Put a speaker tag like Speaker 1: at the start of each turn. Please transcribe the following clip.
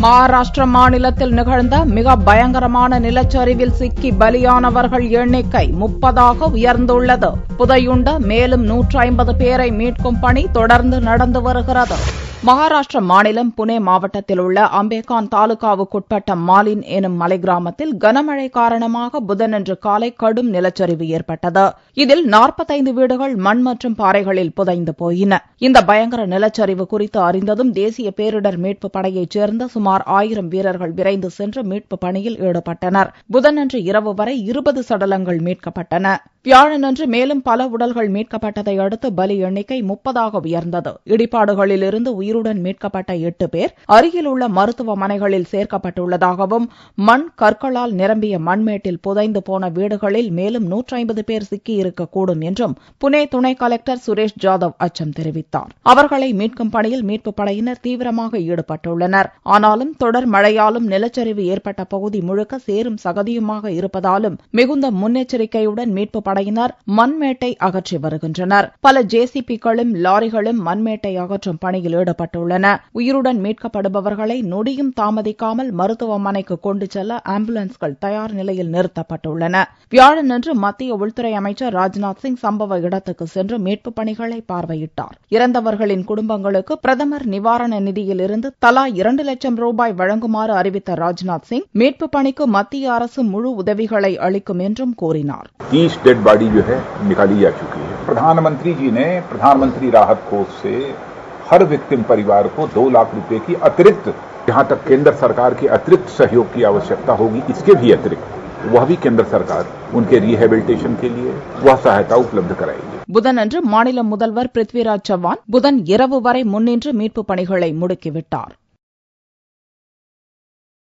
Speaker 1: மகாராஷ்டிர மாநிலத்தில் நிகழ்ந்த மிக பயங்கரமான நிலச்சரிவில் சிக்கி பலியானவர்கள் எண்ணிக்கை 30ஆக உயர்ந்துள்ளது. புதையுண்ட மேலும் 150 பேரை மீட்கும் பணி தொடர்ந்து நடந்து வருகிறது. மகாராஷ்டிர மாநிலம் புனே மாவட்டத்தில் உள்ள அம்பேகான் தாலுகாவுக்குட்பட்ட மாலின் எனும் மலை கிராமத்தில் கனமழை காரணமாக புதனன்று காலை கடும் நிலச்சரிவு ஏற்பட்டது. இதில் 45 வீடுகள் மண் மற்றும் பாறைகளில் புதைந்து போயின. இந்த பயங்கர நிலச்சரிவு குறித்து அறிந்ததும் தேசிய பேரிடர் மீட்புப் படையைச் சேர்ந்த சுமார் 1000 வீரர்கள் விரைந்து சென்று மீட்புப் பணியில் ஈடுபட்டனர். புதனன்று இரவு வரை 20 சடலங்கள் மீட்கப்பட்டன. வியாழனன்று மேலும் பல உடல்கள் மீட்கப்பட்டதை அடுத்து பலி எண்ணிக்கை 30ஆக உயர்ந்தது. இடிபாடுகளிலிருந்து உயிருடன் மீட்கப்பட்ட 8 பேர் அருகில் உள்ள மருத்துவமனைகளில் சேர்க்கப்பட்டுள்ளதாகவும் மண் கற்களால் நிரம்பிய மண்மேட்டில் புதைந்து போன வீடுகளில் மேலும் 150 பேர் சிக்கியிருக்கக்கூடும் என்றும் புனே துணை கலெக்டர் சுரேஷ் ஜாதவ் அச்சம் தெரிவித்தார். அவர்களை மீட்கும் பணியில் மீட்புப் படையினர் தீவிரமாக ஈடுபட்டுள்ளனர். ஆனாலும் தொடர் மழையாலும் நிலச்சரிவு ஏற்பட்ட பகுதி முழுக்க சேரும் சகதியுமாக இருப்பதாலும் மிகுந்த முன்னெச்சரிக்கையுடன் மீட்புப் படையினர் மண்மேட்டை அகற்றி வருகின்றனர். பல ஜேசிபிக்களும் லாரிகளும் மண்மேட்டை அகற்றும் பணியில் ஈடுபட்டுள்ளன. உயிருடன் மீட்கப்படுபவர்களை நொடியும் தாமதிக்காமல் மருத்துவமனைக்கு கொண்டு செல்ல ஆம்புலன்ஸ்கள் தயார் நிலையில் நிறுத்தப்பட்டுள்ளன. வியாழனன்று மத்திய உள்துறை அமைச்சர் ராஜ்நாத் சிங் சம்பவ இடத்துக்கு சென்று மீட்புப் பணிகளை பார்வையிட்டார். இறந்தவர்களின் குடும்பங்களுக்கு பிரதமர் நிவாரண நிதியிலிருந்து தலா 2 லட்சம் ரூபாய் வழங்குமாறு அறிவித்த ராஜ்நாத் சிங் மீட்புப் பணிக்கு மத்திய அரசு முழு உதவிகளை அளிக்கும் என்றும் கூறினார்.
Speaker 2: 30 डेड बॉडी जो है निकाली जा चुकी है. प्रधानमंत्री जी ने प्रधानमंत्री राहत कोष से हर विक्टिम परिवार को 2 लाख रुपए की अतिरिक्त, जहां तक केंद्र सरकार के अतिरिक्त सहयोग की आवश्यकता होगी, इसके भी अतिरिक्त वह भी केंद्र सरकार उनके रिहेबिलिटेशन के लिए वह सहायता उपलब्ध कराएगी.
Speaker 1: புதனன்று மாநில முதல்வர் பிருத்விராஜ் சவான் புதன் இரவு வரை முன்னின்று மீட்புப் பணிகளை முடுக்கிவிட்டார்.